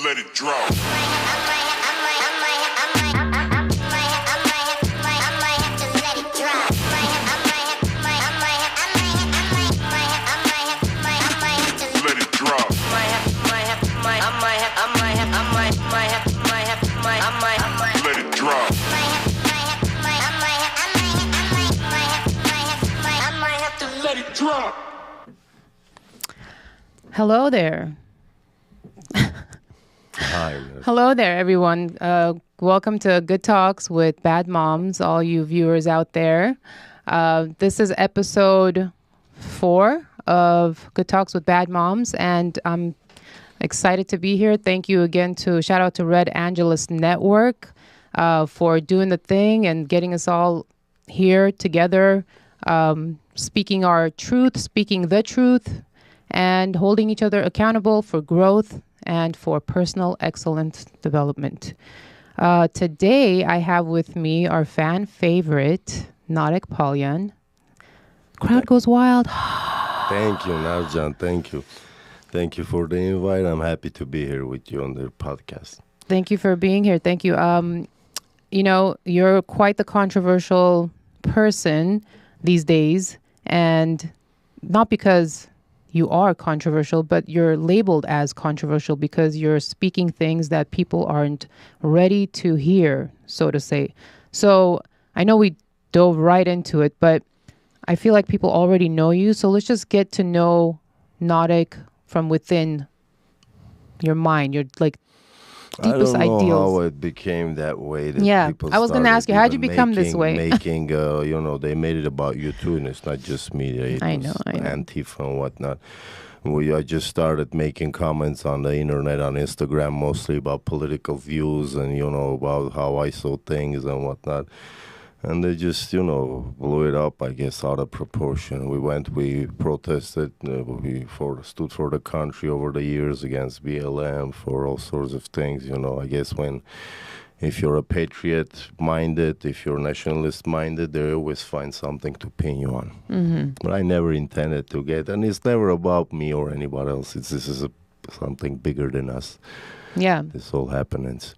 Let it drop. Hello there. Hi. Hello there, everyone. Welcome to Good Talks with BadMoms, all you viewers out there. This is episode 4 of Good Talks with BadMoms, and I'm excited to be here. Thank you again shout out to Red Angeles Network for doing the thing and getting us all here together, speaking our truth, speaking the truth, and holding each other accountable for growth and for personal excellence development. Today, I have with me our fan favorite, Narek Palyan. Crowd goes wild. Thank you, Narjan. Thank you. Thank you for the invite. I'm happy to be here with you on the podcast. Thank you for being here. Thank you. You know, you're quite the controversial person these days, and not because you are controversial, but you're labeled as controversial because you're speaking things that people aren't ready to hear, so to say. So I know we dove right into it, but I feel like people already know you. So let's just get to know Narek from within your mind, your deepest I don't know ideals. how it became that way. That Yeah, people I was going to ask you, how did you become this way? They made it about you too, and it's not just me. It I was know. Antifa and whatnot. I just started making comments on the internet, on Instagram, mostly about political views and, about how I saw things and whatnot. And they just, blew it up, I guess, out of proportion. We protested, we stood for the country over the years against BLM for all sorts of things, I guess if you're a patriot-minded, if you're nationalist-minded, they always find something to pin you on. Mm-hmm. But I never intended to get, and it's never about me or anybody else. This is something bigger than us. Yeah. This whole happenings.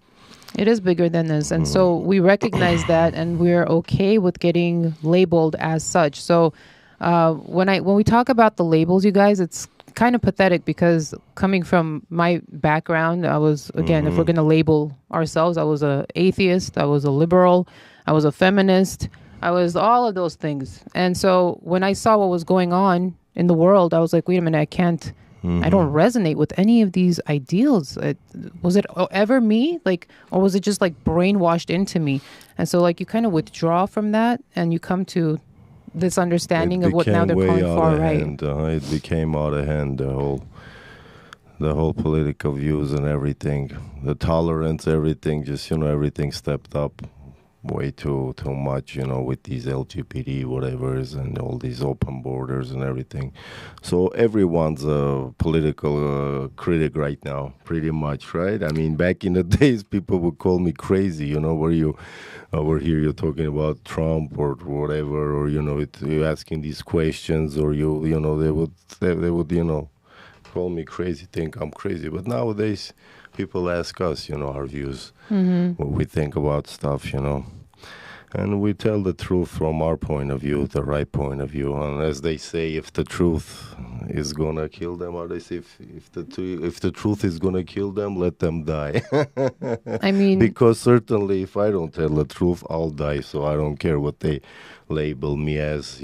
It is bigger than this. And so we recognize that, and we're okay with getting labeled as such. So when we talk about the labels, you guys, it's kind of pathetic because coming from my background, I was, again, if we're going to label ourselves, I was an atheist, I was a liberal, I was a feminist, I was all of those things. And so when I saw what was going on in the world, I was like, wait a minute, I don't resonate with any of these ideals. Was it ever me? Or was it just brainwashed into me? And so you kind of withdraw from that and you come to this understanding of what now they're calling far right. It became out of hand, the whole political views and everything, the tolerance, everything, just, everything stepped up way too much, with these LGBT whatevers and all these open borders and everything. So everyone's a political critic right now, pretty much, right? I mean, back in the days, people would call me crazy, where you over here you're talking about Trump or whatever, or you're asking these questions, or they would call me crazy, think I'm crazy. But nowadays, people ask us, our views, what we think about stuff, And we tell the truth from our point of view, the right point of view. And as they say, if the truth is going to kill them, or they say, if the truth is going to kill them, let them die. I mean... Because certainly if I don't tell the truth, I'll die. So I don't care what they label me as,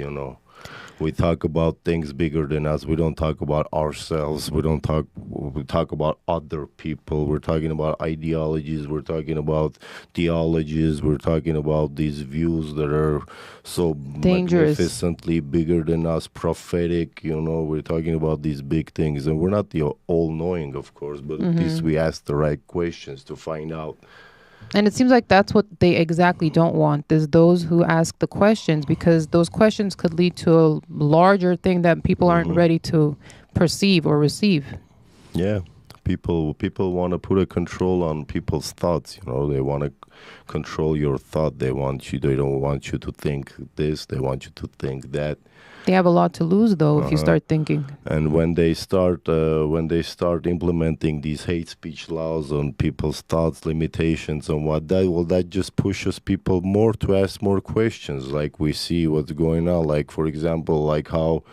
We talk about things bigger than us. We don't talk about ourselves. We talk about other people. We're talking about ideologies. We're talking about theologies. We're talking about these views that are so dangerous, magnificently bigger than us, prophetic. We're talking about these big things. And we're not the all-knowing, of course, but at least we ask the right questions to find out And it seems like that's what they exactly don't want, is those who ask the questions, because those questions could lead to a larger thing that people aren't ready to perceive or receive. Yeah. People want to put a control on people's thoughts. They want to control your thought. They don't want you to think this. They want you to think that. They have a lot to lose, though, if you start thinking. And when they start implementing these hate speech laws on people's thoughts, limitations, and that just pushes people more to ask more questions. Like we see what's going on. Like for example, like how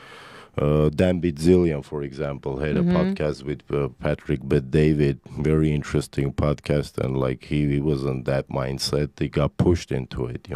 Dan Bitzillion, for example, had a podcast with Patrick Bet-David, very interesting podcast, and like he was in that mindset. He got pushed into it,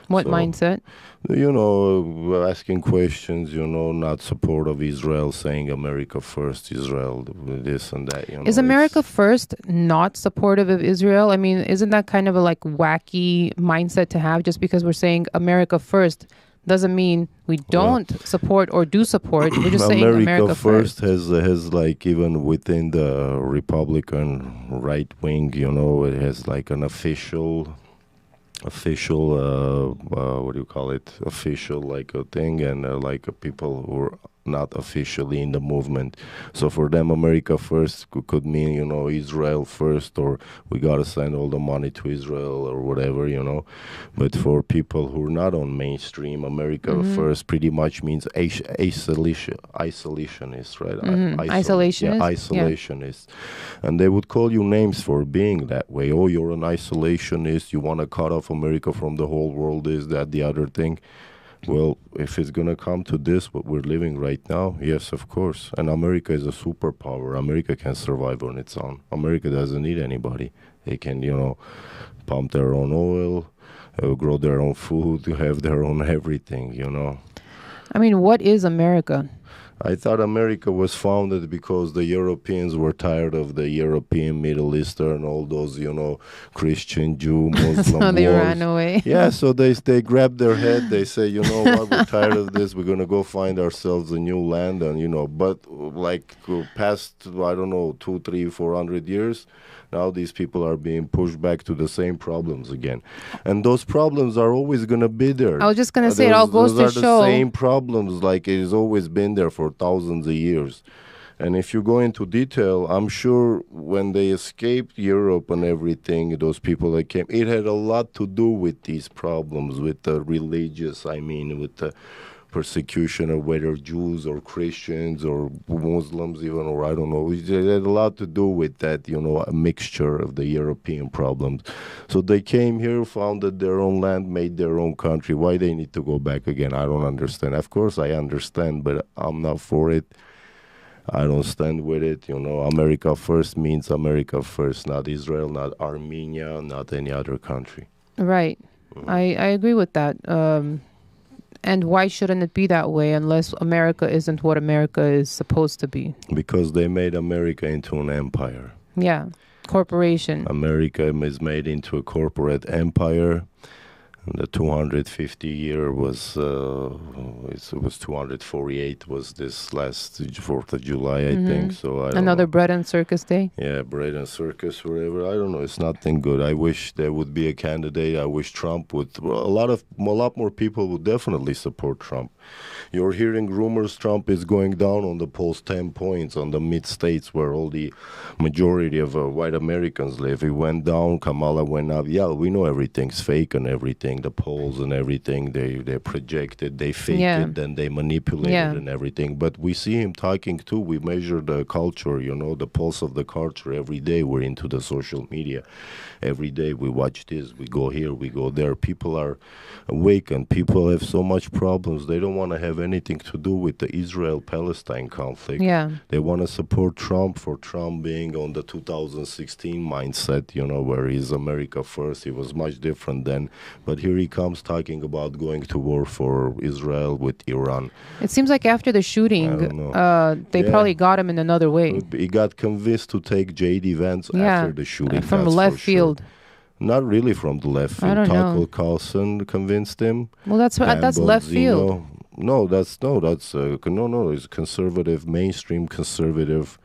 What mindset? Asking questions, not support of Israel, saying America first, Israel, this and that. Is America first not supportive of Israel? I mean, isn't that kind of a wacky mindset to have? Just because we're saying America first doesn't mean we don't support or do support. We're just saying America first has even within the Republican right wing, it has like an official what do you call it, official like a thing, and people who are not officially in the movement. So for them, America first could mean Israel first, or we gotta send all the money to Israel or whatever. But for people who are not on mainstream, America first pretty much means isolationist, right? Isolationist. Isolationist. And they would call you names for being that way. Oh, you're an isolationist, you want to cut off America from the whole world, is that the other thing. Well, if it's going to come to this, what we're living right now, yes, of course. And America is a superpower. America can survive on its own. America doesn't need anybody. They can, pump their own oil, grow their own food, have their own everything, I mean, what is America? I thought America was founded because the Europeans were tired of the European, Middle Eastern, all those, Christian, Jew, Muslim so they wars. ran away. Yeah, so they grab their head. They say, you know what, we're tired of this. We're going to go find ourselves a new land. And, but past, I don't know, 200, 300, 400 years, now these people are being pushed back to the same problems again. And those problems are always going to be there. I was just going to say, it all goes to show. Those are the same problems, like it has always been there for thousands of years. And if you go into detail, I'm sure when they escaped Europe and everything, those people that came, it had a lot to do with these problems, with the religious, with the persecution of whether Jews or Christians or Muslims even, or I don't know. It had a lot to do with that, a mixture of the European problems. So they came here, founded their own land, made their own country. Why they need to go back again, I don't understand. Of course I understand, but I'm not for it. I don't stand with it. America first means America first, not Israel, not Armenia, not any other country. Right. I agree with that. And why shouldn't it be that way unless America isn't what America is supposed to be? Because they made America into an empire. Yeah, corporation. America is made into a corporate empire. And the 250 year was, it was 248 was this last 4th of July, I think. So I don't Another know. bread and circus day? Yeah, bread and circus, whatever. I don't know. It's nothing good. I wish there would be a candidate. I wish Trump would. Well, a lot more people would definitely support Trump. You're hearing rumors Trump is going down on the polls 10 points on the mid-states where all the majority of white Americans live. He went down, Kamala went up. Yeah, we know everything's fake and everything, the polls and everything. They projected, they faked it, then they manipulated and everything. But we see him talking too. We measure the culture, the pulse of the culture every day. We're into the social media. Every day we watch this, we go here, we go there. People are awakened. People have so much problems. They don't want to have anything to do with the Israel-Palestine conflict. Yeah. They want to support Trump for Trump being on the 2016 mindset, where he's America first. He was much different then. But here he comes talking about going to war for Israel with Iran. It seems like after the shooting, they probably got him in another way. He got convinced to take J.D. Vance after the shooting. From left field. Sure. Not really from the left field. I don't know. Tucker Carlson convinced him. Well, that's left field. It's conservative, mainstream conservative.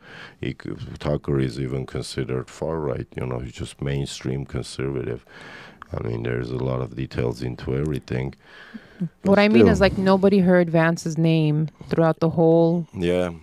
Tucker is even considered far right. He's just mainstream conservative. I mean, there's a lot of details into everything. What I mean is, like, nobody heard Vance's name throughout the whole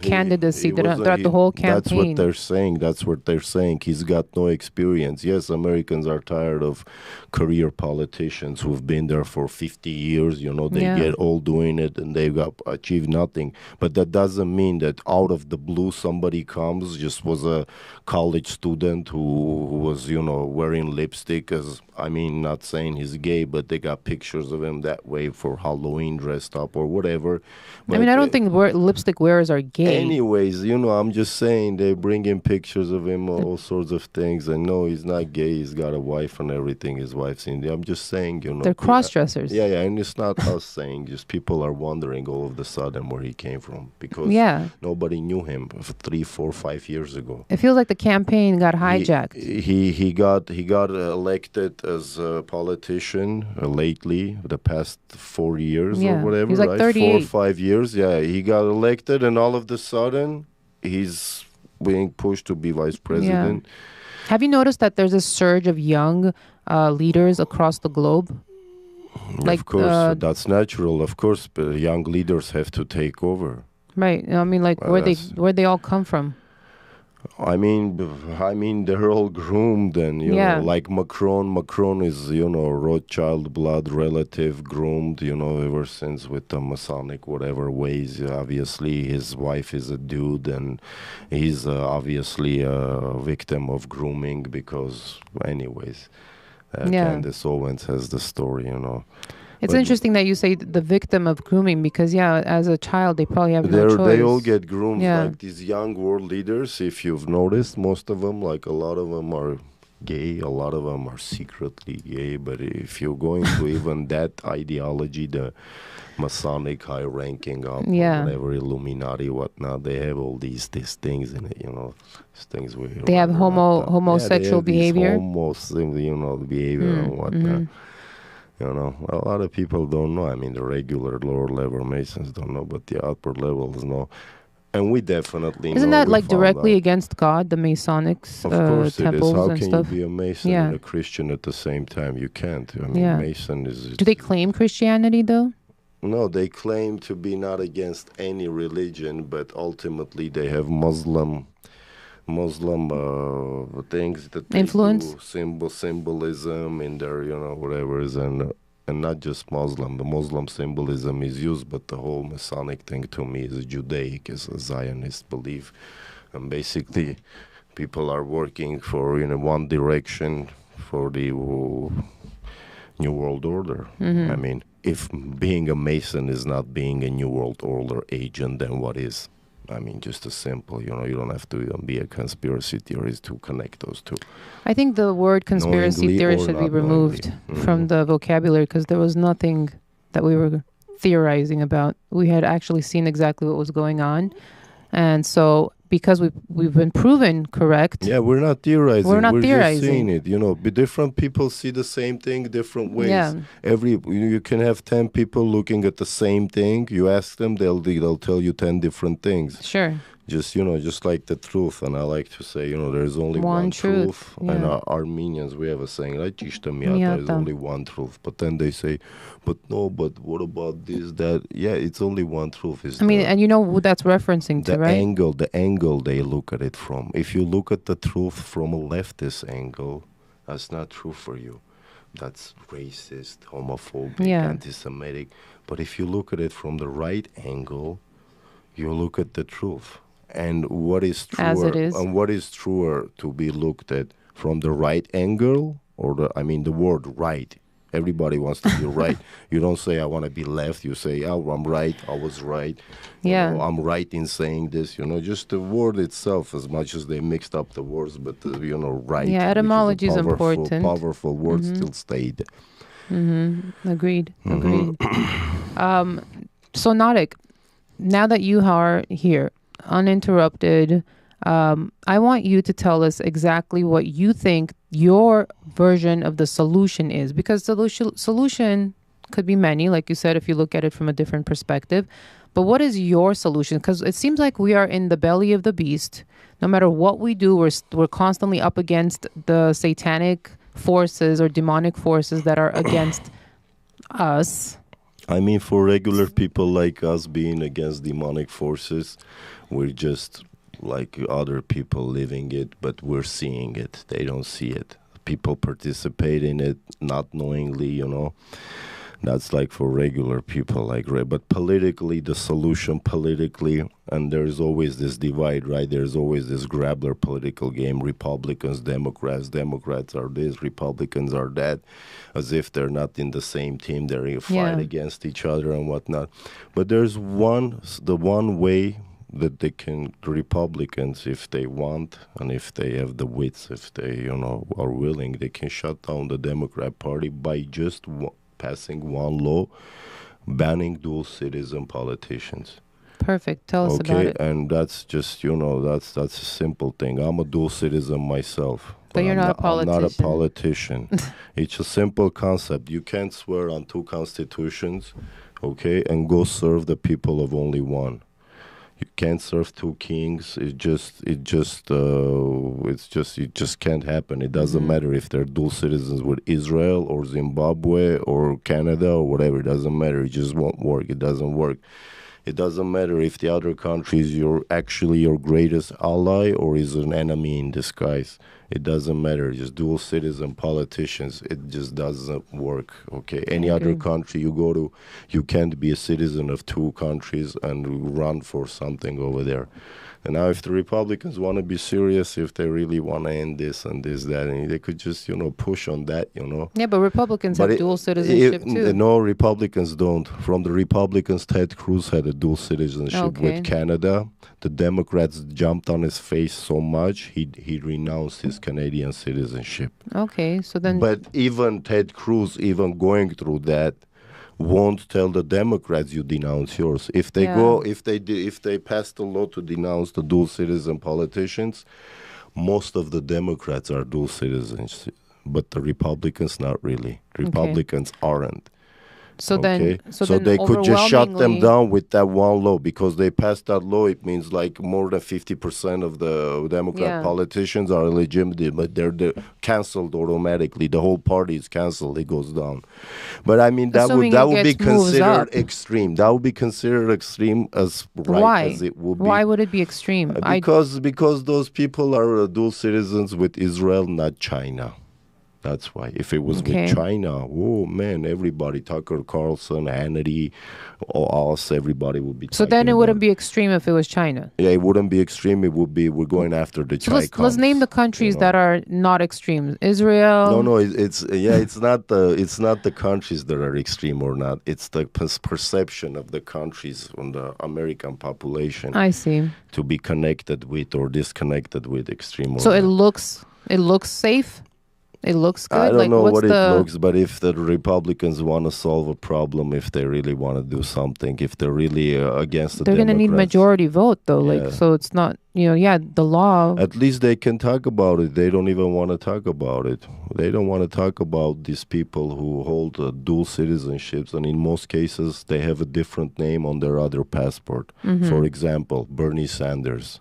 candidacy, throughout the whole campaign. That's what they're saying. He's got no experience. Yes, Americans are tired of career politicians who've been there for 50 years. They get old doing it and they've achieved nothing. But that doesn't mean that out of the blue somebody comes, just was a college student who was, wearing lipstick. Not saying he's gay, but they got pictures of him that way for Halloween dressed up or whatever. But I don't think lipstick wearers are gay. Anyways, I'm just saying they bring in pictures of him, all sorts of things. And no, he's not gay. He's got a wife and everything. His wife's Indian. I'm just saying, They're cross-dressers. Yeah, and it's not us saying. Just people are wondering all of a sudden where he came from because nobody knew him 3, 4, 5 years ago. It feels like the campaign got hijacked. He got elected as a politician lately, the past 4 years or whatever. He's like right? 38. 4 or 5 years. Yeah, he got elected, and all of a sudden, he's being pushed to be vice president. Yeah. Have you noticed that there's a surge of young leaders across the globe? Of course, that's natural. Of course, young leaders have to take over. Right. Where'd they all come from? They're all groomed, and like Macron. Macron is Rothschild blood relative, groomed, ever since with the Masonic whatever ways. Obviously, his wife is a dude, and he's obviously a victim of grooming because, anyways, Candace Owens has the story, It's interesting that you say the victim of grooming because, as a child, they probably have no choice. They all get groomed like these young world leaders. If you've noticed, most of them, like a lot of them are gay. A lot of them are secretly gay. But if you're going to even that ideology, the Masonic high-ranking up, whatever, Illuminati, whatnot, they have all these things in it, These things they have homosexual behavior. Behavior and whatnot. A lot of people don't know. The regular lower level Masons don't know, but the upper levels know. And we definitely Isn't that like directly against God, the Masonics of course temples it is. How and can stuff? you be a Mason and a Christian at the same time? You can't. Mason is... Do they claim Christianity, though? No, they claim to be not against any religion, but ultimately they have Muslim things that they influence, do, symbolism in their, whatever is, and not just Muslim. The Muslim symbolism is used, but the whole Masonic thing to me is Judaic, is a Zionist belief, and basically people are working for one direction for the New World Order. If being a Mason is not being a New World Order agent, then what is? Just as simple, you don't have to even be a conspiracy theorist to connect those two. I think the word conspiracy theorist should be removed from the vocabulary because there was nothing that we were theorizing about. We had actually seen exactly what was going on. And so because we've been proven correct. Yeah, we're not theorizing. We're theorizing. Just seeing it. Different people see the same thing different ways. Yeah. You can have 10 people looking at the same thing. You ask them, they'll tell you 10 different things. Sure. Just like the truth. And I like to say, there's only one truth. Yeah. And our Armenians, we have a saying, there's only one truth. But then they say, but what about this, that? Yeah, it's only one truth. And you know who that's referencing to, right? The angle they look at it from. If you look at the truth from a leftist angle, that's not true for you. That's racist, homophobic, anti-Semitic. But if you look at it from the right angle, you look at the truth. And what is truer? As it is. And what is truer to be looked at from the right angle or the word right? Everybody wants to be right. You don't say, I want to be left. You say, oh, I'm right. I was right. Yeah. I'm right in saying this. Just the word itself, as much as they mixed up the words, but, right. Yeah, etymology is important. Powerful word still stayed. Agreed. So, Narek, now that you are here, uninterrupted, I want you to tell us exactly what you think your version of the solution is, because solution could be many, like you said, if you look at it from a different perspective. But what is your solution? Because it seems like we are in the belly of the beast. No matter what we do, we're constantly up against the satanic forces or demonic forces that are against us. I mean, for regular people like us being against demonic forces, we're just like other people living it, but we're seeing it. They don't see it. People participate in it not knowingly, you know. That's like for regular people, like, but politically, the solution politically, and there's always this divide, right? There's always this grabbler political game, Republicans, Democrats are this, Republicans are that, as if they're not in the same team, they're in a fight against each other and whatnot. But there's the one way that they can, the Republicans, if they want, and if they have the wits, if they, you know, are willing, they can shut down the Democrat Party by just passing one law banning dual citizen politicians. Perfect. Tell us about it. And that's just, you know, that's a simple thing. I'm a dual citizen myself. But you're not a politician. I'm not a politician. It's a simple concept. You can't swear on two constitutions, okay, and go serve the people of only one. You can't serve two kings. It just can't happen. It doesn't matter if they're dual citizens with Israel or Zimbabwe or Canada or whatever. It doesn't matter. It just won't work. It doesn't work. It doesn't matter if the other country is actually your greatest ally or is an enemy in disguise. It doesn't matter. Just dual citizen politicians. It just doesn't work. Okay. Any other country you go to, you can't be a citizen of two countries and run for something over there. And now if the Republicans want to be serious, if they really want to end this and this, that, and they could just, you know, push on that, you know. Yeah, but Republicans have dual citizenship too. No, Republicans don't. From the Republicans, Ted Cruz had a dual citizenship with Canada. The Democrats jumped on his face so much, he renounced his Canadian citizenship. Okay, so then... But even Ted Cruz, even going through that, won't tell the Democrats you denounce yours. If they if they pass the law to denounce the dual citizen politicians, most of the Democrats are dual citizens, but the Republicans not really. Republicans aren't. So then they could just shut them down with that one law because they passed that law. It means like more than 50% of the Democrat politicians are illegitimate, but they're canceled automatically. The whole party is canceled. It goes down. But I mean that would be considered extreme. That would be considered extreme as as it would be. Why would it be extreme? Because those people are dual citizens with Israel, not China. That's why. If it was with China, oh man, everybody, Tucker Carlson, Hannity, us, everybody would be. So then it wouldn't be extreme if it was China. Yeah, it wouldn't be extreme. It would be we're going after the China. Let's name the countries that are not extreme. Israel. No, it's not the countries that are extreme or not. It's the perception of the countries on the American population. I see. To be connected with or disconnected with extreme. So it looks safe. It looks good. I don't know what it looks, but if the Republicans want to solve a problem, if they really want to do something, if they're really against the Democrats, they're going to need majority vote, though. Yeah. Like, so it's not, the law. At least they can talk about it. They don't even want to talk about it. They don't want to talk about these people who hold dual citizenships, and in most cases, they have a different name on their other passport. For example, Bernie Sanders.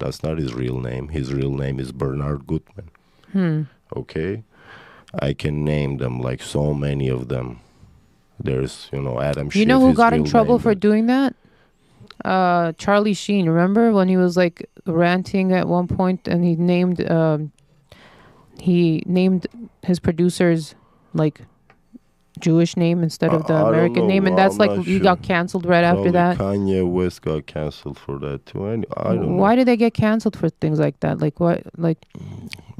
That's not his real name. His real name is Bernard Gutmann. Okay, I can name them, like so many of them. There's, Adam Schiff. You know who got in trouble for doing that? Charlie Sheen. Remember when he was like ranting at one point, and he named his producers like Jewish name instead of the American name, and that's like he got canceled right after that. Kanye West got canceled for that too. I don't know. Why did they get canceled for things like that? Like what? Like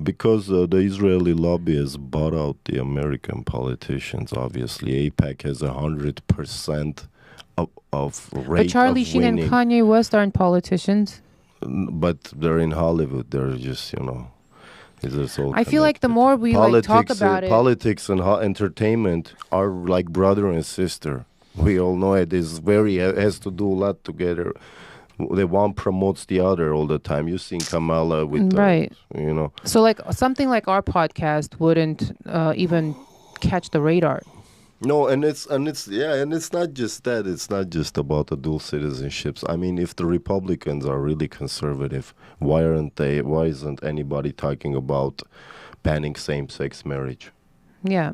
because the Israeli lobby has bought out the American politicians. Obviously, AIPAC has 100% of rate. But Charlie Sheen and Kanye West aren't politicians. But they're in Hollywood. They're just I feel like the more we talk about it, politics and entertainment are like brother and sister. We all know it is has to do a lot together. The one promotes the other all the time. You've seen Kamala with right. So like something like our podcast wouldn't even catch the radar. No, and it's not just that. It's not just about the dual citizenships. I mean, if the Republicans are really conservative, why aren't they? Why isn't anybody talking about banning same-sex marriage? Yeah.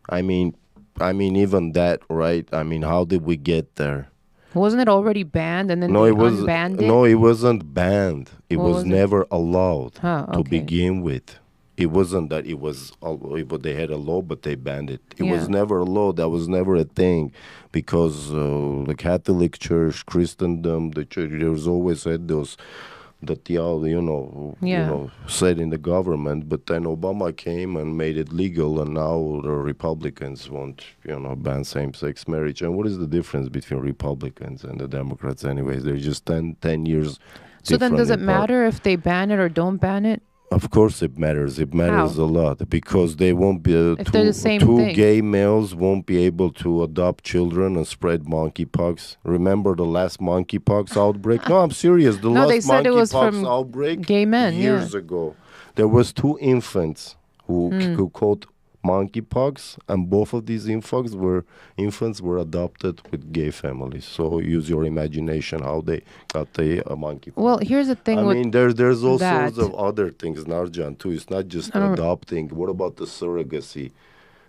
I mean, even that, right? I mean, how did we get there? Wasn't it already banned and then No, they it was unbanned it? no, it wasn't banned. It What was was it? never allowed Huh, to okay. begin with. It wasn't that it was, but they had a law, but they banned it. It was Yeah. never a law. That was never a thing, because the Catholic Church, Christendom, the church, there's always had those that Yeah. said in the government. But then Obama came and made it legal, and now the Republicans want ban same-sex marriage. And what is the difference between Republicans and the Democrats? Anyways, they're just 10 years. So then does it different in part. matter if they ban it or don't ban it? Of course it matters. It matters a lot, because they won't be If they're the same two thing. gay males won't be able to adopt children and spread monkeypox. Remember the last monkeypox outbreak? No, I'm serious. The No, they last said it was monkeypox from outbreak gay men, years ago. There was 2 infants who caught monkeypox, and both of these infants were adopted with gay families. So use your imagination how they got the monkeypox. Well, here's the thing I with mean, there's all that. sorts of other things, Narjan, too. It's not just adopting. What about the surrogacy?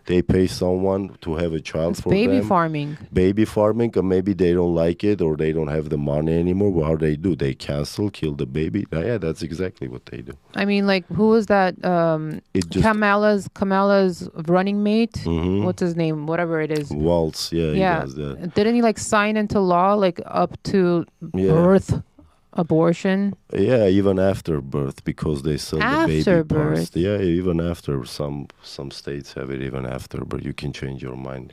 They pay someone to have a child for baby them. farming. Baby farming, or maybe they don't like it, or they don't have the money anymore. What do? They cancel, kill the baby. Yeah, that's exactly what they do. I mean, like, who was that? It just Kamala's running mate. Mhm. What's his name? Whatever it is. Waltz, yeah, he Yeah. does that. Didn't he like sign into law like up to Yeah. birth abortion? Yeah, even after birth, because they sell the baby After parts. birth? Yeah, even after. Some states have it even after, but you can change your mind.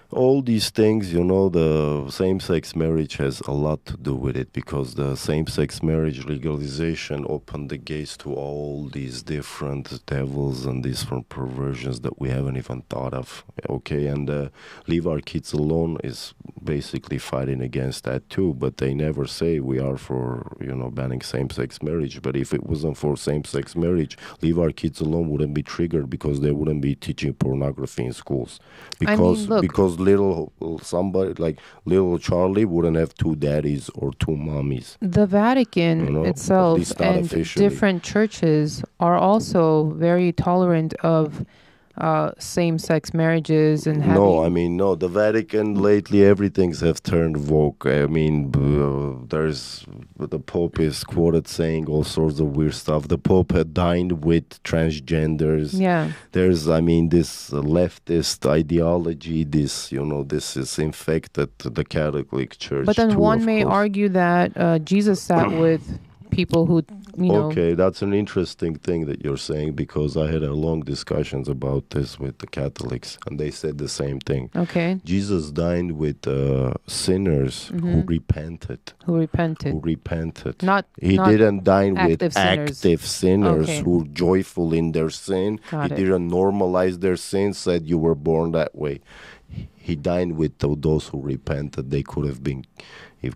All these things, the same-sex marriage has a lot to do with it, because the same-sex marriage legalization opened the gates to all these different devils and different perversions that we haven't even thought of. Okay, and Leave Our Kids Alone is basically fighting against that too, but they never say we are for, banning same-sex marriage. But if it wasn't for same-sex marriage, Leave Our Kids Alone wouldn't be triggered, because they wouldn't be teaching pornography in schools. Because little Charlie wouldn't have 2 daddies or 2 mommies. The Vatican At itself least not and officially. different churches are also very tolerant of same-sex marriages and having... No. The Vatican lately, everything's have turned woke. I mean, the Pope is quoted saying all sorts of weird stuff. The Pope had dined with transgenders. Yeah. There's, this leftist ideology. This is infected the Catholic Church. But then too, one of may course. argue that Jesus sat with people who, Okay, that's an interesting thing that you're saying, because I had a long discussions about this with the Catholics, and they said the same thing. Okay. Jesus dined with sinners who repented. Who repented. Not didn't dine with active sinners. active sinners Okay. who were joyful in their sin. Got He it. didn't normalize their sin, said you were born that way. He dined with those who repented. They could have been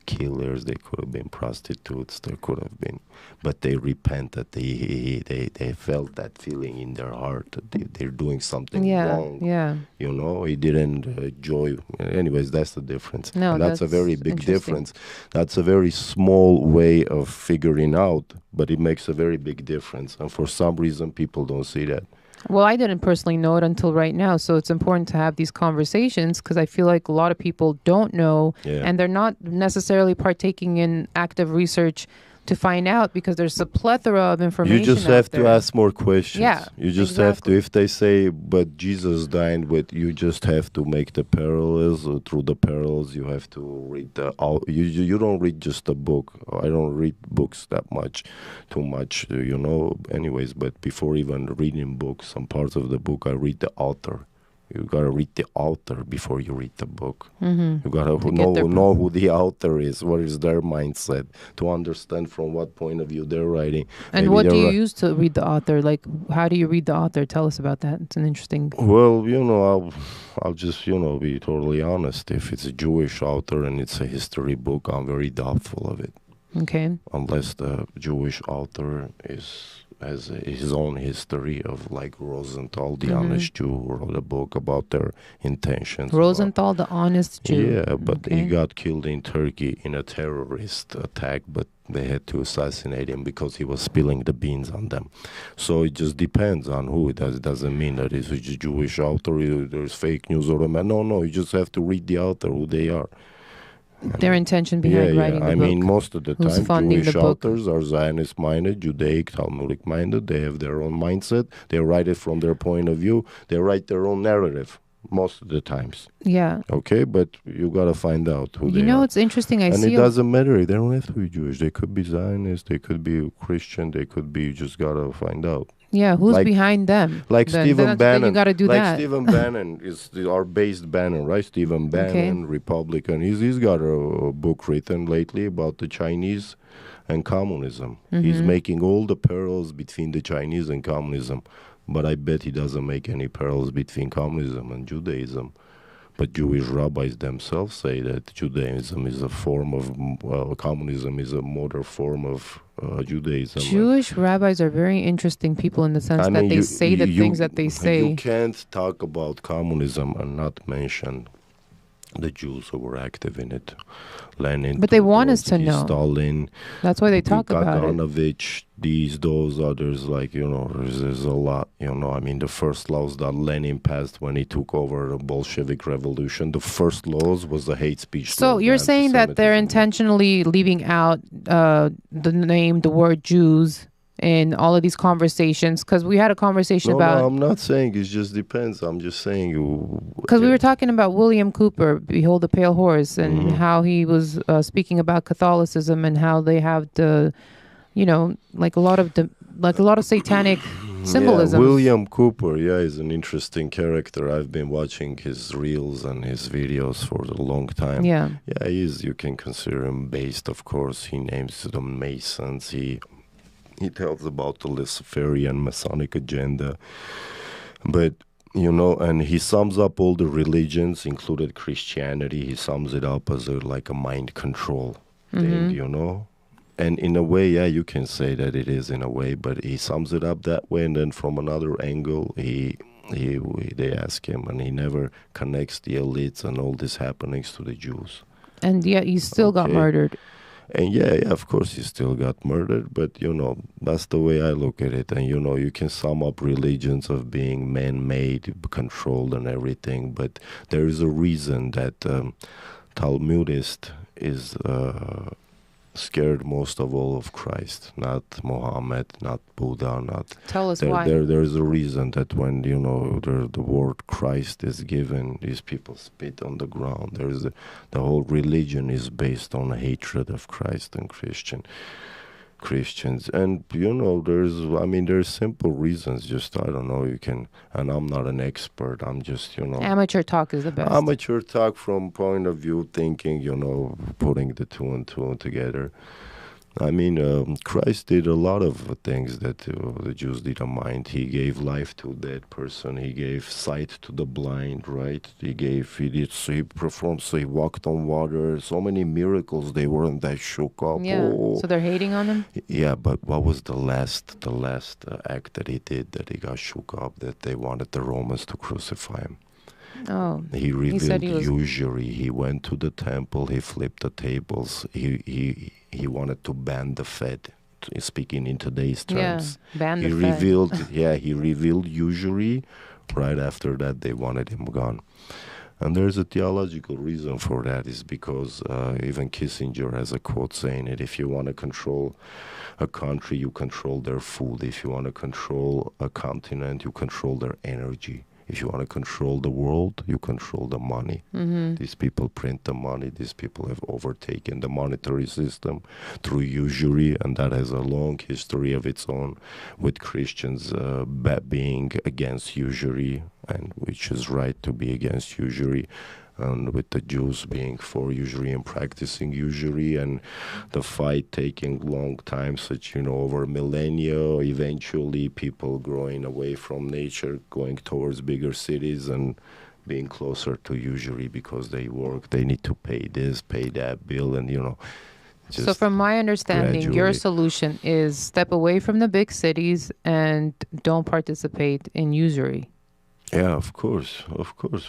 killers, they could have been prostitutes, they could have been, but they repented. They felt that feeling in their heart that they're doing something wrong. Yeah. He didn't enjoy. Anyways, that's the difference. No, and that's a very that's big interesting. difference. That's a very small way of figuring out, but it makes a very big difference. And for some reason, people don't see that. Well, I didn't personally know it until right now, so it's important to have these conversations, because I feel like a lot of people don't know, and they're not necessarily partaking in active research to find out, because there's a plethora of information. You just have to ask more questions. Yeah, you just have to. If they say, but Jesus dined with, you just have to make the parallels. Through the parallels, you have to read you don't read just a book. I don't read books too much, Anyways, but before even reading books, some parts of the book, I read the author. You gotta read the author before you read the book. You gotta know who the author is, what is their mindset, to understand from what point of view they're writing. And what do you use to read the author? Like, how do you read the author? Tell us about that. It's an interesting... Well, I'll just, be totally honest. If it's a Jewish author and it's a history book, I'm very doubtful of it. Okay. Unless the Jewish author is has his own history of like Rosenthal, the honest Jew, who wrote a book about their intentions. Rosenthal, the honest Jew. Yeah, but he Okay. got killed in Turkey in a terrorist attack, but they had to assassinate him because he was spilling the beans on them. So it just depends on who. It doesn't mean that it's a Jewish author, there's fake news or a man. No, you just have to read the author, who they are. Their intention behind writing the book. I mean, most of the Who's time, funding Jewish the book? authors are Zionist-minded, Judaic, Talmudic-minded. They have their own mindset. They write it from their point of view. They write their own narrative most of the times. Yeah. Okay, but you got to find out who they are. You know, it's interesting. And it doesn't matter. They don't have to be Jewish. They could be Zionist. They could be Christian. They could be, you just got to find out. Yeah, who's behind them? Like Stephen Bannon. You got to do that. Stephen Bannon is our based Bannon, right? Stephen Bannon, Republican. He's got a book written lately about the Chinese and communism. He's making all the parallels between the Chinese and communism. But I bet he doesn't make any parallels between communism and Judaism. But Jewish rabbis themselves say that Judaism is a form of, communism is a modern form of Judaism. Jewish rabbis are very interesting people in the sense that they say the things that they say. You can't talk about communism and not mention the Jews who were active in it. Lenin, but they want us to Trotsky, know. Stalin. That's why they talk about it. Kaganovich, those others, like, there's a lot, I mean, the first laws that Lenin passed when he took over the Bolshevik Revolution, the first laws was the hate speech. So you're saying that they're intentionally leaving out the word Jews in all of these conversations? Because we had a conversation about... No, I'm not saying it just depends. I'm just saying... Because we were talking about William Cooper, Behold the Pale Horse, and how he was speaking about Catholicism and how they have the, like a lot of satanic symbolism. Yeah, William Cooper, is an interesting character. I've been watching his reels and his videos for a long time. Yeah. Yeah, you can consider him based, of course. He names the Masons. He tells about the Luciferian Masonic agenda. But, and he sums up all the religions, included Christianity. He sums it up as like a mind control thing, And in a way, you can say that it is in a way, but he sums it up that way. And then from another angle, they ask him, and he never connects the elites and all these happenings to the Jews. And yet he still got murdered. And of course he still got murdered, but that's the way I look at it. And you can sum up religions of being man-made, controlled and everything, but there is a reason that Talmudist is scared most of all of Christ, not Muhammad, not Buddha, not... Tell us why. There's a reason that when, the word Christ is given, these people spit on the ground. The whole religion is based on hatred of Christ and Christians. And, there's simple reasons. Just, I don't know, and I'm not an expert. I'm just, Amateur talk is the best. Amateur talk from point of view thinking, putting the two and two together. Christ did a lot of things that the Jews didn't mind. He gave life to a dead person. He gave sight to the blind, right? He performed, so he walked on water. So many miracles, they weren't that shook up. Yeah, so they're hating on him? Yeah, but what was the last act that he did that he got shook up, that they wanted the Romans to crucify him? Oh, he revealed usury. He went to the temple. He flipped the tables. He wanted to ban the Fed, speaking in today's terms. Yeah, ban the Fed. He revealed usury. Right after that, they wanted him gone. And there's a theological reason for that, is because even Kissinger has a quote saying it: if you want to control a country, you control their food. If you want to control a continent, you control their energy. If you want to control the world, you control the money. These people print the money. These people have overtaken the monetary system through usury, and that has a long history of its own, with Christians being against usury, and which is right to be against usury, and with the Jews being for usury and practicing usury, and the fight taking long time, such, over millennia, eventually people growing away from nature, going towards bigger cities and being closer to usury because they work, they need to pay this, pay that bill, and, So from my understanding, your solution is step away from the big cities and don't participate in usury. Yeah, of course.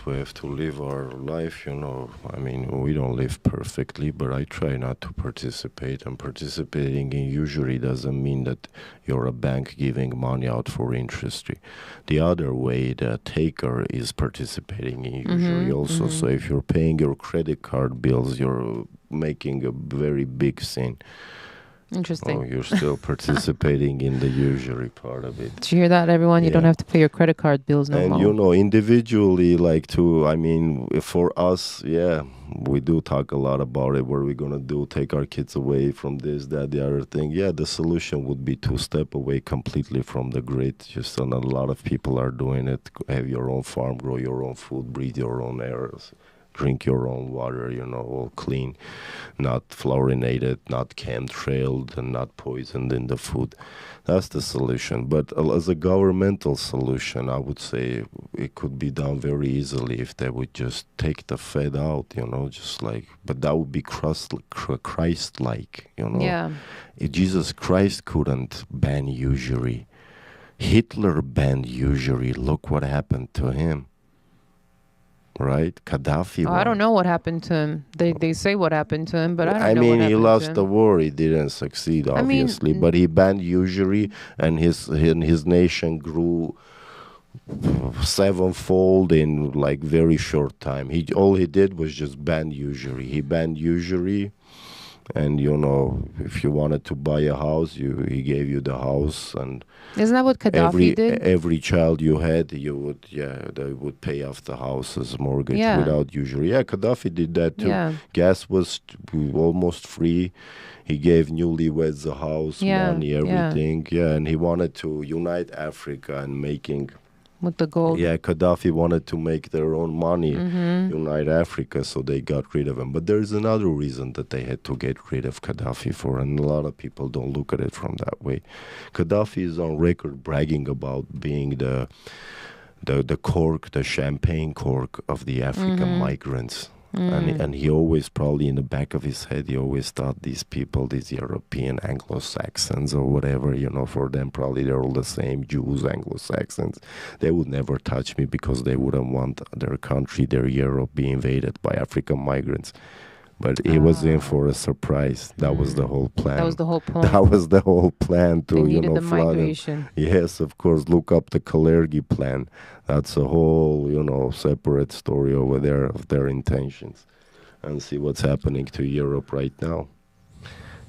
We have to live our life, I mean, we don't live perfectly, but I try not to participate. And participating in usury doesn't mean that you're a bank giving money out for interest. The other way, the taker is participating in usury also. So if you're paying your credit card bills, you're making a very big sin. Interesting. Oh, you're still participating in the usury part of it. Did you hear that, everyone? You don't have to pay your credit card bills no more. And, individually, for us, we do talk a lot about it. What are we going to do? Take our kids away from this, that, the other thing. Yeah, the solution would be to step away completely from the grid. Just a lot of people are doing it. Have your own farm, grow your own food, breathe your own air. Drink your own water, all clean, not fluorinated, not chemtrailed, and not poisoned in the food. That's the solution. But as a governmental solution, I would say it could be done very easily if they would just take the Fed out, but that would be Christ-like, Yeah. Jesus Christ couldn't ban usury. Hitler banned usury. Look what happened to him. Right? Gaddafi. I don't know what happened to him. They say what happened to him, but I don't know what happened to him. He lost the war. He didn't succeed, obviously. But he banned usury, and his nation grew sevenfold in very short time. All he did was just ban usury. He banned usury. And, if you wanted to buy a house, he gave you the house. And isn't that what Gaddafi did? Every child you had, they would pay off the house as a mortgage without usury. Yeah, Gaddafi did that too. Yeah. Gas was almost free. He gave newlyweds a house, money, everything. Yeah, and he wanted to unite Africa and making... With the gold. Yeah, Gaddafi wanted to make their own money, unite Africa, so they got rid of him. But there's another reason that they had to get rid of Gaddafi for, and a lot of people don't look at it from that way. Gaddafi is on record bragging about being the cork, the champagne cork of the African migrants. And he always, probably in the back of his head, he always thought these people, these European Anglo-Saxons or whatever, for them probably they're all the same, Jews, Anglo-Saxons. They would never touch me because they wouldn't want their country, their Europe, be invaded by African migrants. But he was in for a surprise. That was the whole plan. That was the whole point. That was the whole plan to, they needed the flood migration. Him. Yes, of course. Look up the Kalergi plan. That's a whole, separate story over there of their intentions. And see what's happening to Europe right now.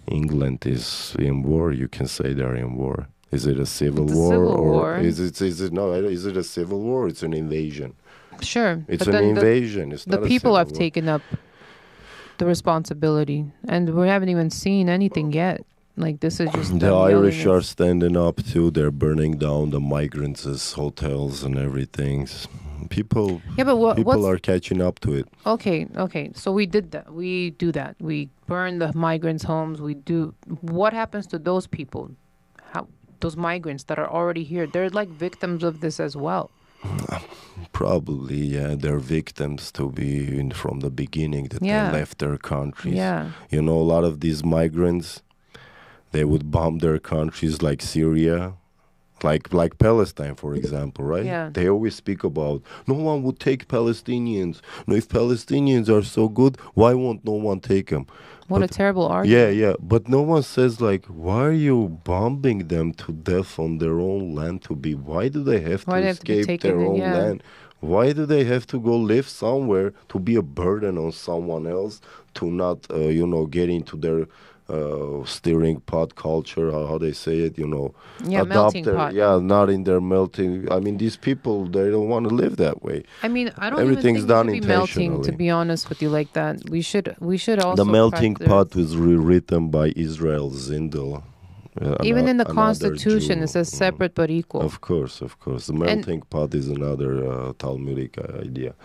England is in war. You can say they're in war. Is it a civil war? Is it a civil war? It's an invasion. Sure. It's an invasion. It's not the people have war. Taken up the responsibility, and we haven't even seen anything yet. This is just the Irish are standing up too. They're burning down the migrants' hotels and everything. People are catching up to it. Okay. So we did that. We do that. We burn the migrants' homes. What happens to those people? Those migrants that are already here? They're like victims of this as well. Probably, yeah. They're victims to be from the beginning that they left their countries. Yeah. A lot of these migrants, they would bomb their countries like Syria, like Palestine, for example, right? Yeah. They always speak about, no one would take Palestinians. No, if Palestinians are so good, why won't no one take them? What a terrible argument. Yeah. But no one says, why are you bombing them to death on their own land why do they have to escape their own land? Why do they have to go live somewhere to be a burden on someone else, to not, get into their stirring pot culture, how they say it, adopt pot. Not in their melting. I mean, these people, they don't want to live that way. I mean, I don't Everything's even think done we should be melting, to be honest with you, like that. We should also. The melting pot was rewritten by Israel Zindel. Even in the another Constitution, Jew. it says separate but equal. Of course. The melting pot is another Talmudic idea.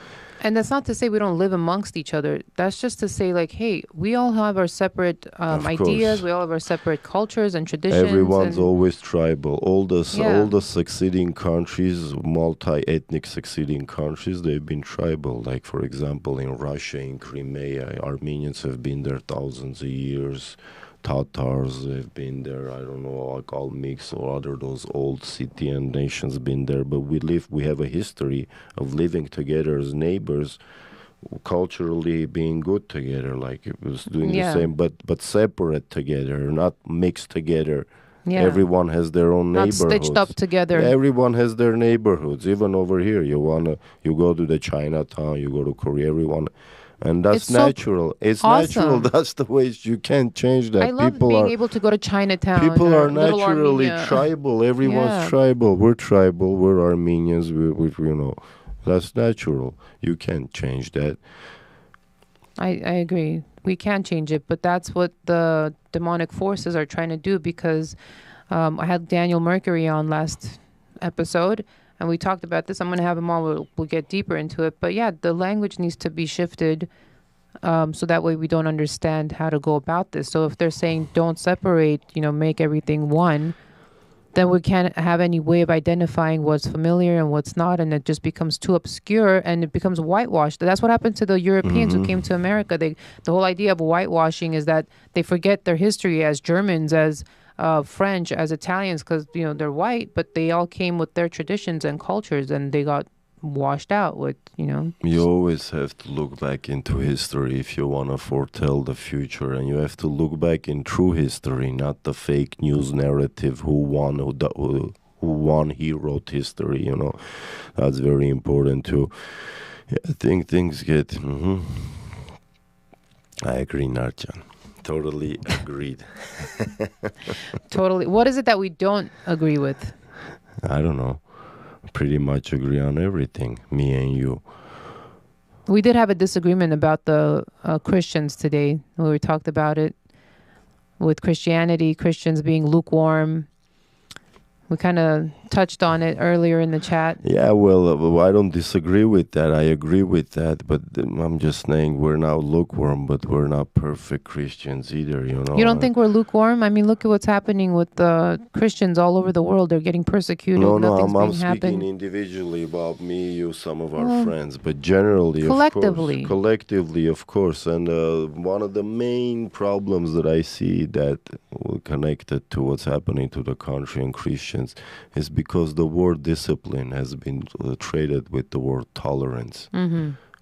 And that's not to say we don't live amongst each other. That's just to say, like, hey, we all have our separate ideas. We all have our separate cultures and traditions. Everyone's always tribal. All the succeeding countries, multi-ethnic succeeding countries, they've been tribal. Like, for example, in Russia, in Crimea, Armenians have been there thousands of years. Tatars have been there, I don't know, like all mixed or other those old Scythian nations been there. But we have a history of living together as neighbors, culturally being good together, like it was doing the same, but separate together, not mixed together. Yeah. Everyone has their own neighborhoods. Not stitched up together. Everyone has their neighborhoods. Even over here, you go to the Chinatown, you go to Korea, everyone. And that's natural. It's awesome. Natural. That's the way you can't change that. I love being able to go to Chinatown. People are naturally tribal. Everyone's tribal. We're tribal. We're Armenians. We that's natural. You can't change that. I agree. We can't change it, but that's what the demonic forces are trying to do. Because I had Daniel Mercury on last episode, and we talked about this. I'm going to have him on. We'll get deeper into it. But yeah, the language needs to be shifted so that way we don't understand how to go about this. So if they're saying don't separate, make everything one, then we can't have any way of identifying what's familiar and what's not. And it just becomes too obscure and it becomes whitewashed. That's what happened to the Europeans who came to America. The whole idea of whitewashing is that they forget their history as Germans, as French, as Italians, because they're white, but they all came with their traditions and cultures, and they got washed out with. You always have to look back into history if you want to foretell the future, and you have to look back in true history, not the fake news narrative. Who won? He wrote history. That's very important too. Yeah, I think things get. I agree, Narjan. Totally agreed. Totally. What is it that we don't agree with? I don't know. Pretty much agree on everything, me and you. We did have a disagreement about the Christians today. We talked about it with Christianity, Christians being lukewarm. We kind of touched on it earlier in the chat. Yeah, well, I don't disagree with that. I agree with that. But I'm just saying we're not lukewarm, but we're not perfect Christians either, You don't think we're lukewarm? I mean, look at what's happening with the Christians all over the world. They're getting persecuted. I'm speaking individually about me, you, some of our friends. But generally, collectively, of course. And one of the main problems that I see that connected to what's happening to the country and Christians is because the word discipline has been traded with the word tolerance.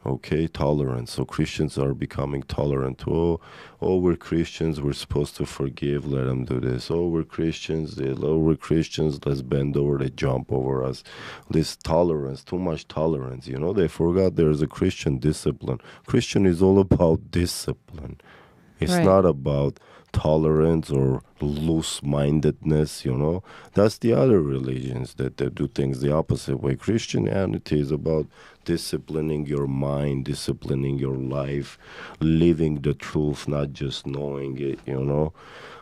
Okay, tolerance. So Christians are becoming tolerant. Oh, we're Christians. We're supposed to forgive. Let them do this. Oh, we're Christians. Let's bend over. They jump over us. This tolerance, too much tolerance. They forgot there's a Christian discipline. Christian is all about discipline. It's not about tolerance or loose-mindedness, That's the other religions that do things the opposite way. Christianity is about disciplining your mind, disciplining your life, living the truth, not just knowing it,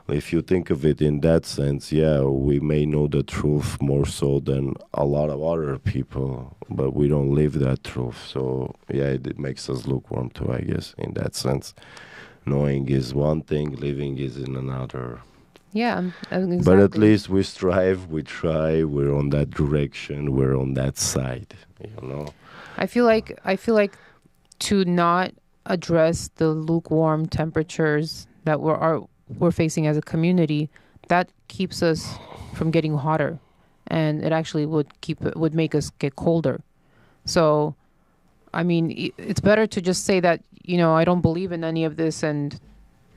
If you think of it in that sense, we may know the truth more so than a lot of other people, but we don't live that truth. So, it makes us lukewarm too, I guess, in that sense. Knowing is one thing, living is in another. Yeah, exactly. But at least we strive, we try, we're on that direction, we're on that side, I feel like to not address the lukewarm temperatures that we're facing as a community, that keeps us from getting hotter, and it actually would make us get colder. So, I mean, it's better to just say that, I don't believe in any of this and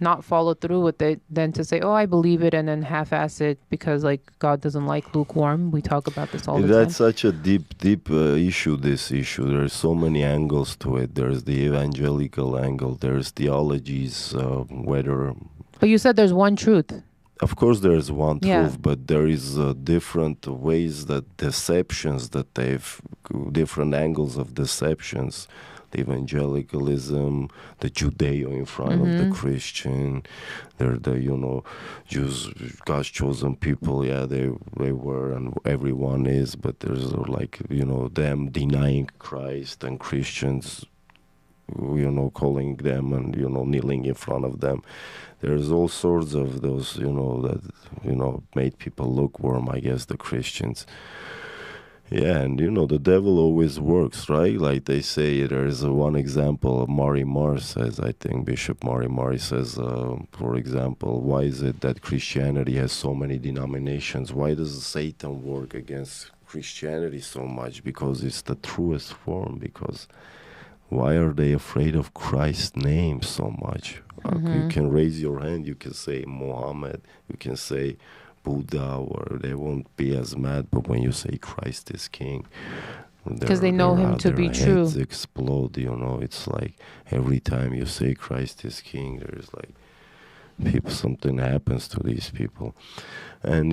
not follow through with it than to say, I believe it and then half-ass it because, God doesn't like lukewarm. We talk about this all the time. That's such a deep issue, this issue. There's so many angles to it. There's the evangelical angle. There's theologies, whether... But you said there's one truth. Of course there's one truth, but there is different ways that deceptions, that they've different angles of deceptions the evangelicalism, the Judeo in front of the Christian. They're the, Jews, God's chosen people. Yeah, they were, and everyone is, but there's like, them denying Christ, and Christians, calling them and, kneeling in front of them. There's all sorts of those, that, made people lukewarm, I guess, the Christians. Yeah, and the devil always works, right? Like they say, there's one example of Mari Mar says, I think Bishop Mari says, for example, why is it that Christianity has so many denominations? Why does Satan work against Christianity so much? Because it's the truest form. Because why are they afraid of Christ's name so much? You can raise your hand, you can say Muhammad, you can say Buddha, or they won't be as mad. But when you say Christ is King, because they know him to be true, heads explode. It's like every time you say Christ is King, there's like something happens to these people. And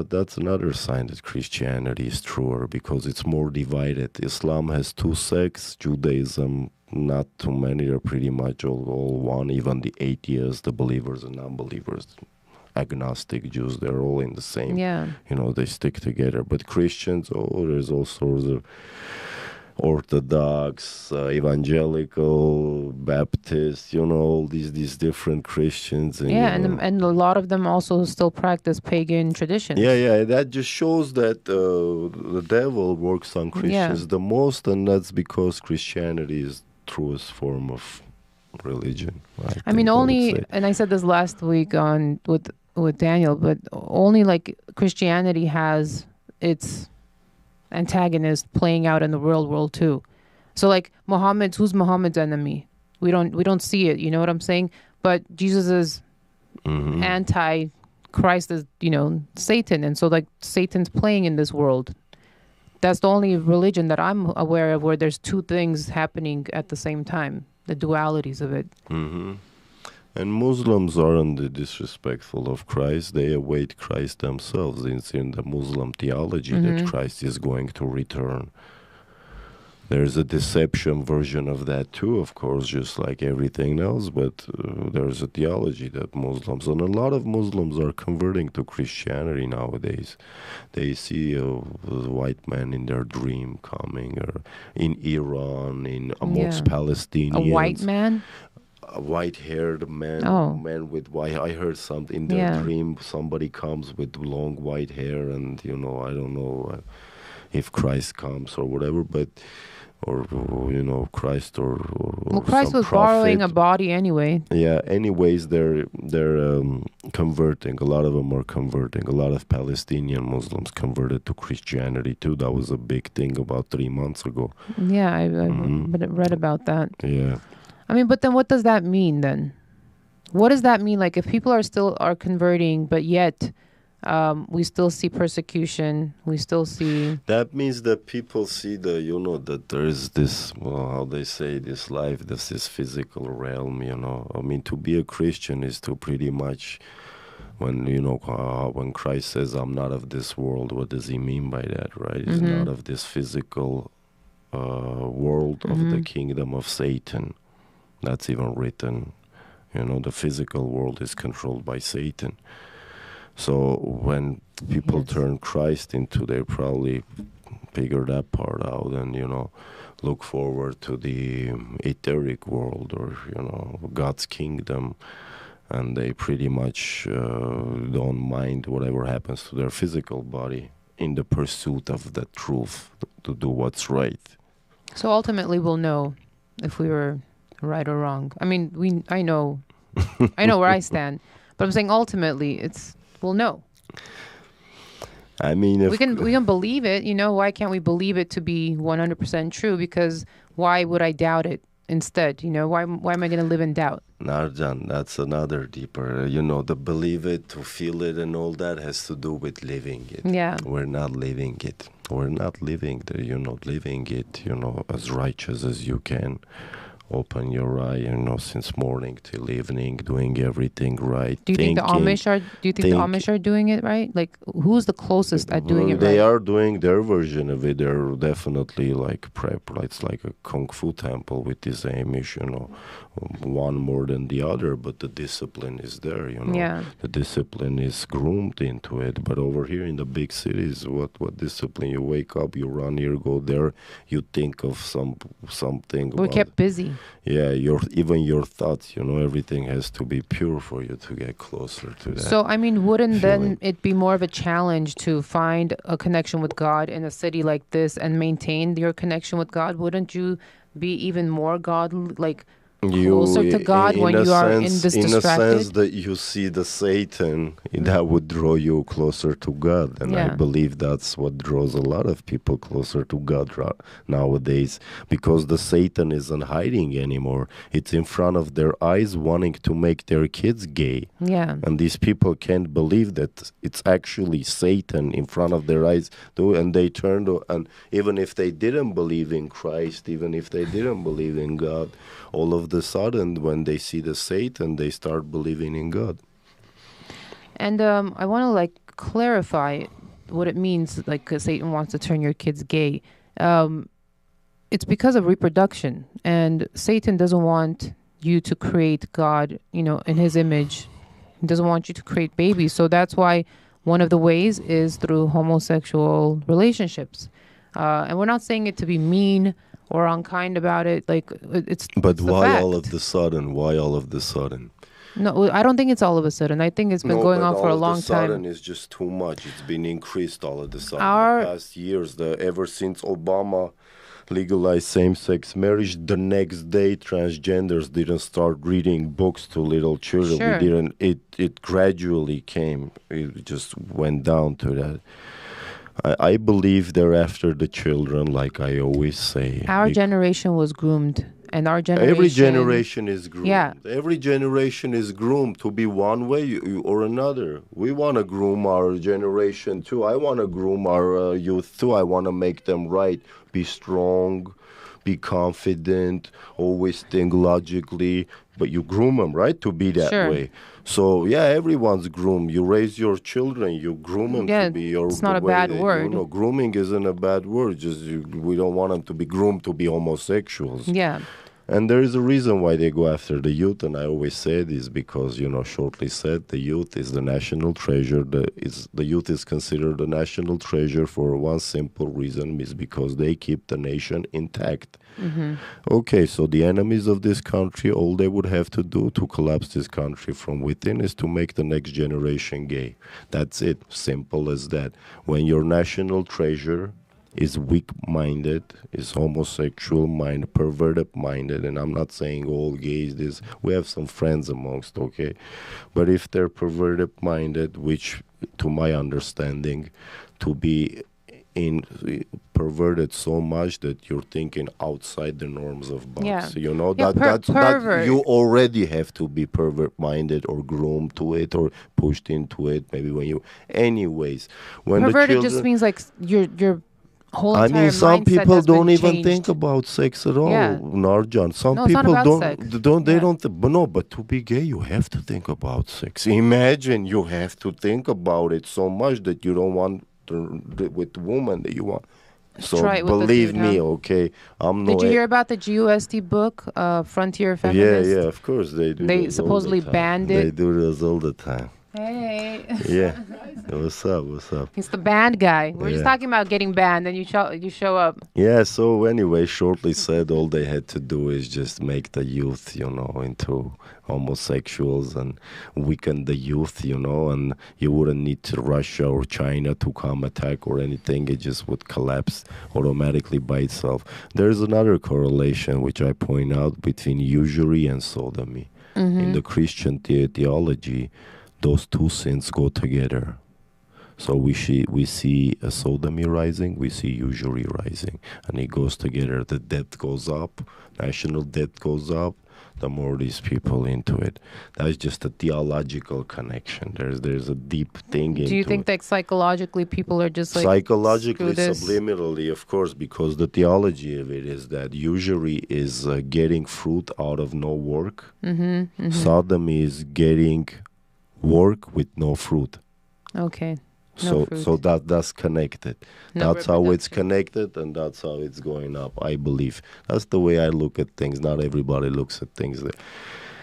that's another sign that Christianity is truer, because it's more divided. Islam has two sects, Judaism not too many, they're pretty much all one. Even the atheists, the believers and non-believers, agnostic Jews, they're all in the same. Yeah. They stick together. But Christians, there's all sorts of Orthodox, evangelical, Baptist, all these different Christians. And, and a lot of them also still practice pagan traditions. Yeah, that just shows that the devil works on Christians the most, and that's because Christianity is the truest form of religion. I mean, only, and I said this last week on with Daniel, but only like Christianity has its antagonist playing out in the real world too. So like who's Muhammad's enemy? We don't see it, you know what I'm saying? But Jesus is anti-Christ is, Satan, and so like Satan's playing in this world. That's the only religion that I'm aware of where there's two things happening at the same time, the dualities of it. And Muslims aren't disrespectful of Christ. They await Christ themselves. It's in the Muslim theology that Christ is going to return. There's a deception version of that too, of course, just like everything else. But there's a theology that Muslims, and a lot of Muslims are converting to Christianity nowadays. They see a white man in their dream coming, or in Iran, amongst Palestinians. A white man? A white-haired man, man with white. I heard something in their dream. Somebody comes with long white hair, and I don't know if Christ comes or whatever, but Christ or well, Christ was borrowing a body anyway. Yeah. Anyways, they're converting. A lot of them are converting. A lot of Palestinian Muslims converted to Christianity too. That was a big thing about 3 months ago. Yeah, I read about that. Yeah. I mean, but then what does that mean then? What does that mean? Like if people are converting, but yet we still see persecution, we still see... That means that people see that there is this, how they say, this life, this physical realm, I mean, to be a Christian is to pretty much, when Christ says, I'm not of this world, what does he mean by that, right? He's not of this physical world of the kingdom of Satan. That's even written. The physical world is controlled by Satan. So when people turn Christ into, they probably figure that part out and, look forward to the etheric world or, God's kingdom. And they pretty much don't mind whatever happens to their physical body in the pursuit of the truth, to do what's right. So ultimately we'll know if we were right or wrong. I mean, I know where I stand, but I'm saying ultimately we'll know. I mean, we can believe it, why can't we believe it to be 100% true? Because why would I doubt it instead? Why am I going to live in doubt? Narjan, that's another deeper, the believe it, to feel it and all that has to do with living it. Yeah. We're not living it. We're not living you're not living it, as righteous as you can. open your eye, since morning till evening, doing everything right. Do you think the Amish are? Do you think the think- Amish are doing it right? Like, who's the closest at doing it They right? are doing their version of it. They're definitely like prep. It's like a kung fu temple with this Amish, one more than the other, but the discipline is there, Yeah. The discipline is groomed into it. But over here in the big cities, what discipline? You wake up, you run here, go there, you think of something. We're kept busy. Yeah, even your thoughts, everything has to be pure for you to get closer to that. So, I mean, wouldn't feeling. then it be more of a challenge to find a connection with God in a city like this and maintain your connection with God? Wouldn't you be even more God, like closer to God when you are in this in a sense distracted? that you see the Satan, that would draw you closer to God, and I Yeah. believe that's what draws a lot of people closer to God nowadays, because the Satan isn't hiding anymore. It's in front of their eyes, wanting to make their kids gay. Yeah. And these people can't believe that it's actually Satan in front of their eyes, and they turn to, and even if they didn't believe in Christ, even if they didn't believe in God, all of the sudden, when they see the Satan, they start believing in God. And I want to clarify what it means, 'cause Satan wants to turn your kids gay. It's because of reproduction, and Satan doesn't want you to create God, in his image. He doesn't want you to create babies. So that's why one of the ways is through homosexual relationships. And we're not saying it to be mean or unkind about it. It's But it's the why fact. all of the sudden? Why all of the sudden? No, I don't think it's all of a sudden. I think it's been going on for a long time. All of the sudden is just too much. It's been increased all of the sudden. Our- The past years, ever since Obama legalized same-sex marriage, the next day transgenders didn't start reading books to little children. Sure. We didn't. It gradually came. It just went down to that. I believe they're after the children, like I always say. Our generation was groomed, and our generation. Every generation is groomed. Yeah. Every generation is groomed to be one way or another. We want to groom our generation too. I want to groom our youth too. I want to make them right, be strong, be confident, always think logically. But you groom them, right, to be that Sure. way. So yeah, everyone's groomed. You raise your children, you groom them Yeah, to be your. it's not the a way bad they- word. Grooming isn't a bad word. Just we don't want them to be groomed to be homosexuals. Yeah. And there is a reason why they go after the youth, and I always say this because, shortly said, the youth is the national treasure. The youth is considered the national treasure for one simple reason, is because they keep the nation intact. Mm-hmm. Okay, so the enemies of this country, all they would have to do to collapse this country from within is to make the next generation gay. That's it, simple as that. When your national treasure is weak-minded, is homosexual-minded, perverted-minded, and I'm not saying all gays, we have some friends amongst, okay? But if they're perverted-minded, which, to my understanding, to be perverted so much that you're thinking outside the norms of box. Yeah. That's Pervert. you already have to be pervert-minded or groomed to it or pushed into it. Maybe when you, anyways, when Perverted the children, just means your whole I entire mean, some mindset people has been don't even changed. think about sex at all, Yeah. Narjan. Some No, it's not people about don't, sex. they Yeah. don't, but no, but to be gay, you have to think about sex. Imagine you have to think about it so much that you don't want with the woman that you want. So try it with the believe dude, me, huh? okay, I'm no. Did you hear about the GUSD book, Frontier Yeah, Feminist? yeah, of course they do. They this all supposedly the time. banned They it. do this all the time. Hey. Yeah. What's up? What's up? He's the banned guy. We're just Yeah. talking about getting banned, and you show up. Yeah, so anyway, shortly said, all they had to do is just make the youth, into homosexuals and weaken the youth, and you wouldn't need to Russia or China to come attack or anything. It just would collapse automatically by itself. There's another correlation which I point out between usury and sodomy. In the Christian theology, those two sins go together. So we see a sodomy rising, we see usury rising, and it goes together. The debt goes up, national debt goes up, the more these people into it. That's just a theological connection. There's a deep thing into it. Do you think that psychologically people are just like psychologically, screw this? subliminally, of course, because the theology of it is that usury is getting fruit out of no work. Sodomy is getting work with no fruit. Okay. No fruit. So that's connected. No That's how it's reproduction. connected, and that's how it's going up, I believe. That's the way I look at things. Not everybody looks at things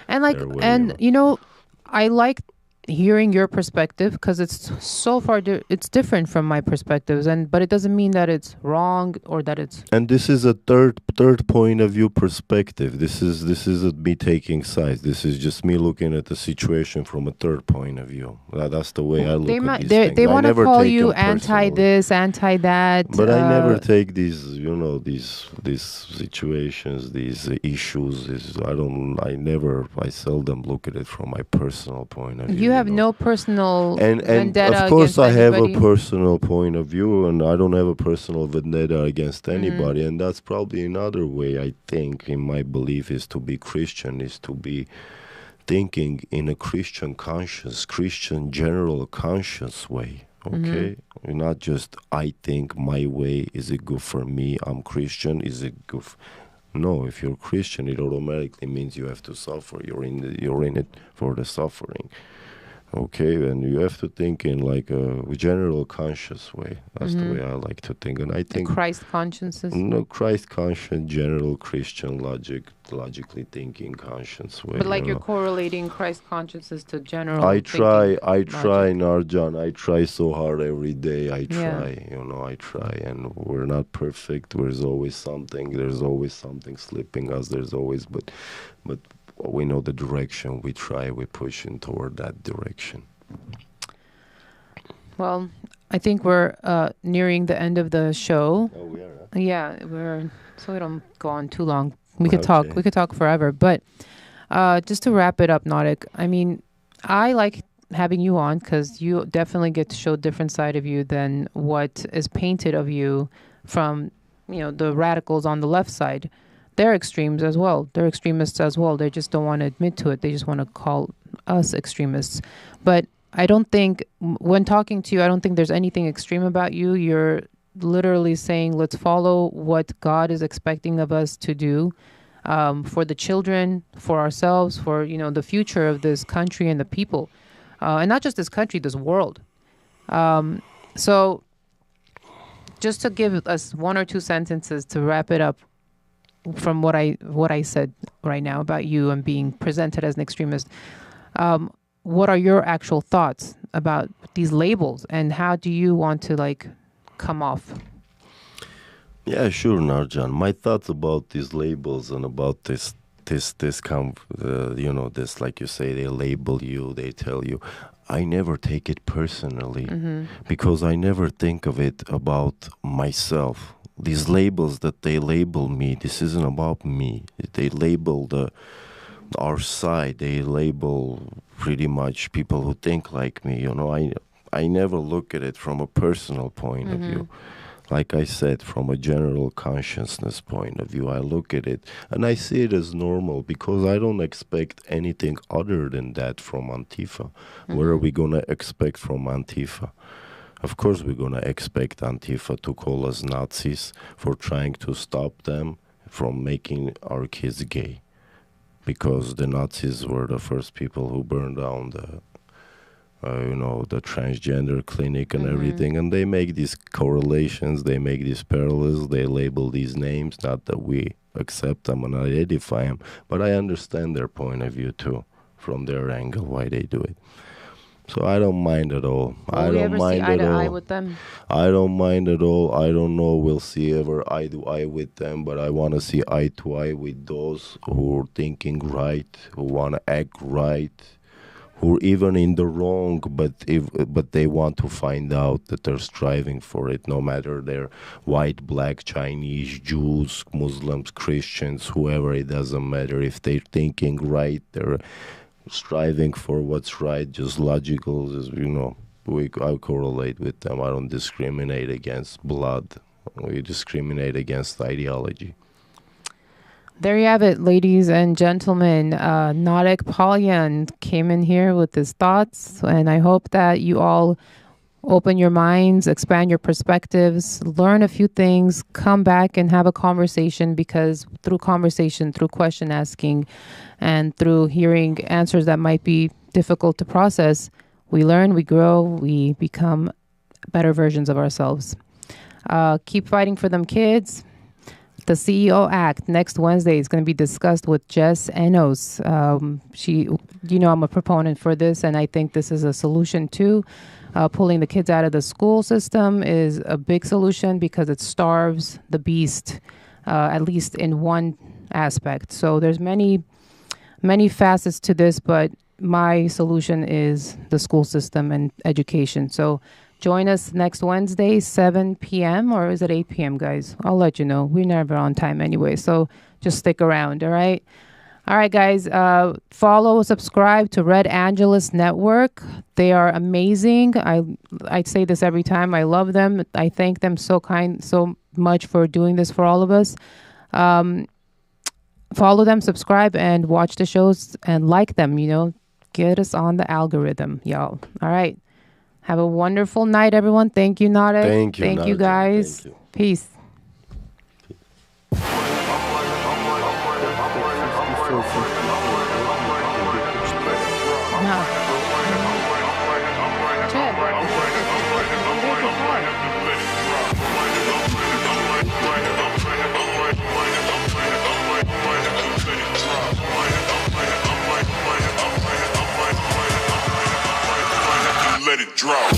And like, their way, and you know, I like hearing your perspective because it's so far it's different from my perspectives, but it doesn't mean that it's wrong or that it's. And this is a third point of view perspective. This isn't me taking sides. This is just me looking at the situation from a third point of view. That's the way I look at these things. They I want to never call take you them anti personally. this, anti that. But I never take these, these situations, these issues. I seldom look at it from my personal point of view. You have no personal and vendetta of course against I have anybody. a personal point of view, and I don't have a personal vendetta against anybody. And that's probably another way, I think, in my belief, is to be Christian, is to be thinking in a Christian conscious, Christian general conscious way. Okay, not just I think my way. Is it good for me? I'm Christian. Is it good? No, if you're Christian, it automatically means you have to suffer. You're in it for the suffering. Okay, and you have to think in like a general conscious way. That's the way I like to think, and I think Christ consciences. no, Christ conscious, general Christian logically thinking conscious way. But like you're correlating Christ consciences to general. I try, thinking Narjan. I try so hard every day. I try, I try, and we're not perfect. There's always something slipping us. There's always, but we know the direction. We try. We're pushing toward that direction. Well, I think we're nearing the end of the show. Oh, we are. Huh? Yeah, so we don't go on too long. We could talk. We could talk forever. But just to wrap it up, Narek, I mean, I like having you on because you definitely get to show a different side of you than what is painted of you from, the radicals on the left side. They're extremes as well. They're extremists as well. They just don't want to admit to it. They just want to call us extremists. But I don't think, when talking to you, I don't think there's anything extreme about you. You're literally saying, let's follow what God is expecting of us to do for the children, for ourselves, for, the future of this country and the people. And not just this country, this world. So just to give us one or two sentences to wrap it up, from what I said right now about you and being presented as an extremist, what are your actual thoughts about these labels and how do you want to come off? Yeah, sure, Narjan. My thoughts about these labels and about this like you say, they label you, they tell you. I never take it personally because I never think of it about myself. These labels that they label me, this isn't about me. They label our side. They label pretty much people who think like me. I never look at it from a personal point of view. Like I said, from a general consciousness point of view, I look at it and I see it as normal because I don't expect anything other than that from Antifa. What are we going to expect from Antifa? Of course, we're going to expect Antifa to call us Nazis for trying to stop them from making our kids gay. Because the Nazis were the first people who burned down the transgender clinic and everything. And they make these correlations, they make these parallels, they label these names. Not that we accept them and identify them, but I understand their point of view too, from their angle, why they do it. So I don't mind at all. Will we ever see eye to eye with them? I don't mind at all. I don't know we'll see ever eye to eye with them, but I want to see eye to eye with those who are thinking right, who want to act right, who are even in the wrong, but they want to find out that they're striving for it, no matter they're white, black, Chinese, Jews, Muslims, Christians, whoever, it doesn't matter. If they're thinking right, they're striving for what's right, just logical, I correlate with them. I don't discriminate against blood. We discriminate against ideology. There you have it, ladies and gentlemen. Narek Palyan came in here with his thoughts, and I hope that you all open your minds, expand your perspectives, learn a few things, come back and have a conversation, because through conversation, through question asking, and through hearing answers that might be difficult to process, we learn, we grow, we become better versions of ourselves. Keep fighting for them kids. The CEO Act next Wednesday is going to be discussed with Jess Enos. I'm a proponent for this, and I think this is a solution too. Pulling the kids out of the school system is a big solution because it starves the beast, at least in one aspect. So there's many facets to this, but my solution is the school system and education. So join us next Wednesday, 7 p.m. or is it 8 p.m., guys? I'll let you know. We're never on time anyway, so just stick around, all right? All right, guys. Follow, subscribe to Red Angeles Network. They are amazing. I say this every time. I love them. I thank them so much for doing this for all of us. Follow them, subscribe, and watch the shows and like them. Get us on the algorithm, y'all. All right. Have a wonderful night, everyone. Thank you, Narek. Thank you, Thank you, guys. Thank you. Peace. Let it drop.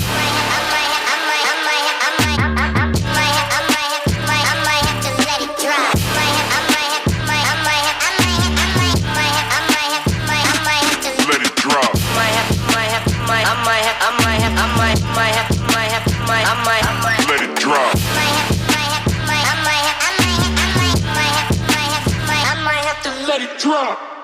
Let it drop.